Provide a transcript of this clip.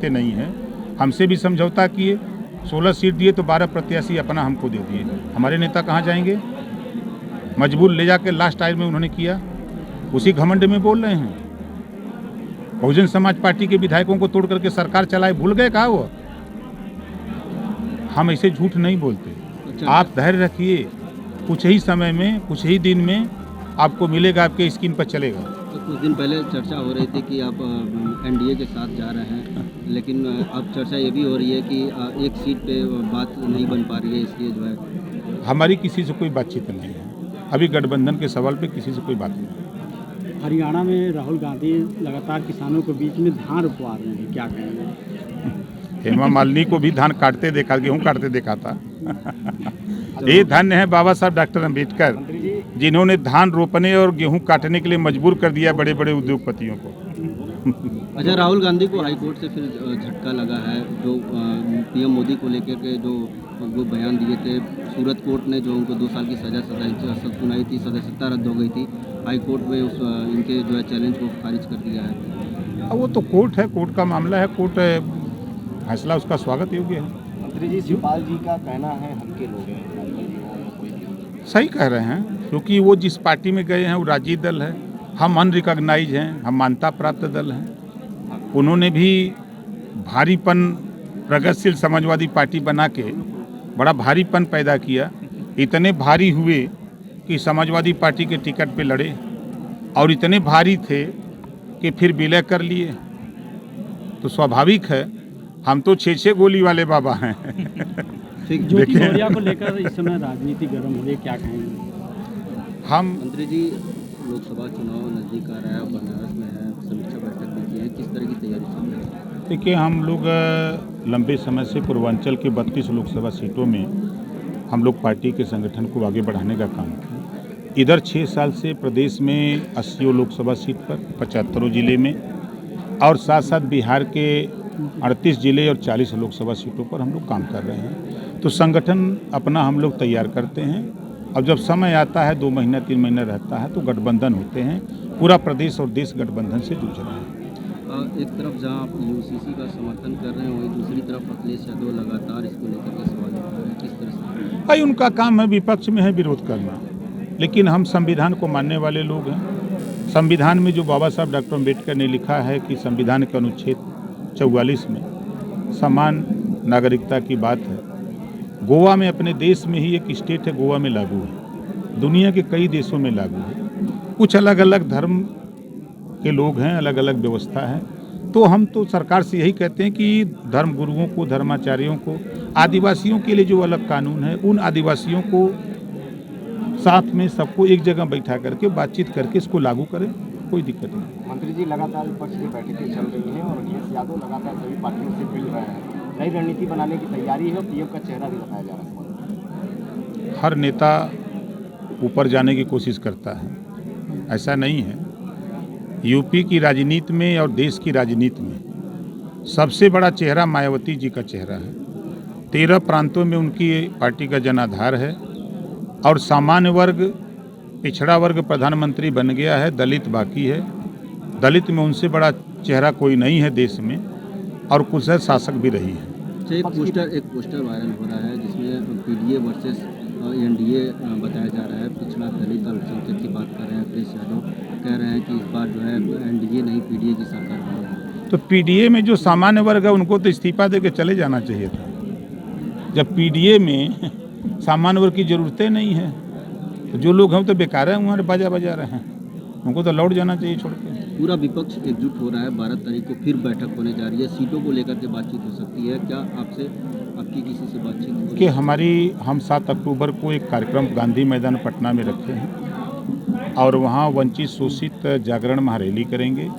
समझते नहीं हैं। हमसे भी समझौता किए, 16 सीट दिए तो 12 प्रत्याशी अपना हमको दे दिए। हमारे नेता कहाँ जाएंगे? मजबूर ले जाके लास्ट टाइम में उन्होंने किया, उसी घमंड में बोल रहे हैं। बहुजन समाज पार्टी के विधायकों को तोड़ करके सरकार चलाए, भूल गए कहा वो? हम ऐसे झूठ नहीं बोलते। आप धैर्य रखिए, कुछ ही समय में, कुछ ही दिन में आपको मिलेगा, आपके स्क्रीन पर चलेगा। तो कुछ दिन पहले चर्चा हो रही थी कि आप एनडीए के साथ जा रहे हैं, लेकिन अब चर्चा ये भी हो रही है कि एक सीट पे बात नहीं बन पा रही है, इसलिए जो है हमारी किसी से कोई बातचीत नहीं है। अभी गठबंधन के सवाल पे किसी से कोई बात नहीं। हरियाणा में राहुल गांधी लगातार किसानों के बीच में धान रोपवा रहे हैं, क्या कहेंगे? हेमा मालिनी को भी धान काटते देखा, गेहूं काटते देखा था। ये धन्य है बाबा साहब डॉक्टर अम्बेडकर, जिन्होंने धान रोपने और गेहूं काटने के लिए मजबूर कर दिया बड़े बड़े उद्योगपतियों को। अच्छा, राहुल गांधी को हाईकोर्ट से फिर झटका लगा है, जो पीएम मोदी को लेकर के जो वो बयान दिए थे। सूरत कोर्ट ने जो उनको 2 साल की सजा सुनाई थी, सदस्यता रद्द हो गई थी। हाईकोर्ट में इनके जो है चैलेंज को खारिज कर दिया है। वो तो कोर्ट है, कोर्ट का मामला है, कोर्ट फैसला उसका स्वागत योग्य है। मंत्री जी, शिवपाल जी का कहना है हल्के लोग हैं। सही कह रहे हैं, क्योंकि वो जिस पार्टी में गए हैं वो राजीव दल है, हम अनरिकॉग्नाइज हैं, हम मान्यता प्राप्त दल हैं। उन्होंने भी भारीपन प्रगतिशील समाजवादी पार्टी बना के बड़ा भारीपन पैदा किया। इतने भारी हुए कि समाजवादी पार्टी के टिकट पे लड़े, और इतने भारी थे कि फिर विलय कर लिए। तो स्वाभाविक है, हम तो 6-6 गोली वाले बाबा हैं। ज्योति मौर्या को लेकर इस समय राजनीति गर्म हो रही है, क्या कहेंगे? हम मंत्री जी, लोकसभा चुनाव नज़दीक आ रहा है, बनारस में है, समीक्षा बैठक भी की है, किस तरह की तैयारी चल रही है? देखिए, हम लोग लंबे समय से पूर्वांचल के 32 लोकसभा सीटों में हम लोग पार्टी के संगठन को आगे बढ़ाने का काम किया। इधर 6 साल से प्रदेश में 80 लोकसभा सीट पर 75 जिले में, और साथ साथ बिहार के 38 जिले और 40 लोकसभा सीटों पर हम लोग काम कर रहे हैं। तो संगठन अपना हम लोग तैयार करते हैं, और जब समय आता है, 2 महीना 3 महीना रहता है, तो गठबंधन होते हैं। पूरा प्रदेश और देश गठबंधन से जूझ रहे हैं। एक तरफ जहां आप यूसीसी का समर्थन कर रहे हैं, वहीं दूसरी तरफ अखिलेश यादव लगातार इसको लेकर के सवाल उठा रहे हैं, किस तरह से? भाई, उनका काम है विपक्ष में है विरोध करना, लेकिन हम संविधान को मानने वाले लोग हैं। संविधान में जो बाबा साहब डॉक्टर अम्बेडकर ने लिखा है कि संविधान के अनुच्छेद 44 में समान नागरिकता की बात है। गोवा में, अपने देश में ही एक स्टेट है, गोवा में लागू है, दुनिया के कई देशों में लागू है। कुछ अलग अलग धर्म के लोग हैं, अलग अलग व्यवस्था है। तो हम तो सरकार से यही कहते हैं कि धर्म गुरुओं को, धर्माचार्यों को, आदिवासियों के लिए जो अलग कानून है, उन आदिवासियों को साथ में सबको एक जगह बैठा करके बातचीत करके इसको लागू करें, कोई दिक्कत नहीं। मंत्री जी, लगातार विपक्ष की बैठकें चल रही हैं और अखिलेश यादव लगातार सभी पार्टियों से मिल रहे हैं। नई रणनीति बनाने की तैयारी है और पीएम का चेहरा भी बताया जा रहा है। हर नेता ऊपर जाने की कोशिश करता है, ऐसा नहीं है। यूपी की राजनीति में और देश की राजनीति में सबसे बड़ा चेहरा मायावती जी का चेहरा है। 13 प्रांतों में उनकी पार्टी का जनाधार है, और सामान्य वर्ग, पिछड़ा वर्ग प्रधानमंत्री बन गया है, दलित बाकी है। दलित में उनसे बड़ा चेहरा कोई नहीं है देश में, और कुछ शासक भी रही है। एक पोस्टर वायरल हो रहा है जिसमें पीडीए वर्सेस एनडीए बताया जा रहा है। पिछड़ा, दलित, अल्पसंख्यक की बात कर रहे हैं अखिलेश यादव, कह रहे हैं कि इस बार जो है एनडीए नहीं पीडीए की सरकार बनेगी। तो पीडीए में जो सामान्य वर्ग है उनको तो इस्तीफा दे के चले जाना चाहिए था। जब पीडीए में सामान्य वर्ग की ज़रूरतें नहीं है, तो जो लोग हैं तो बेकार हैं, वहाँ बाजा बजा रहे हैं, उनको तो लौट जाना चाहिए छोड़ के। पूरा विपक्ष एकजुट हो रहा है, 12 तारीख को फिर बैठक होने जा रही है, सीटों को लेकर के बातचीत हो सकती है। क्या आपकी किसी से बातचीत हो रही है? हम 7 अक्टूबर को एक कार्यक्रम गांधी मैदान पटना में रखे हैं, और वहाँ वंचित शोषित जागरण महारैली करेंगे।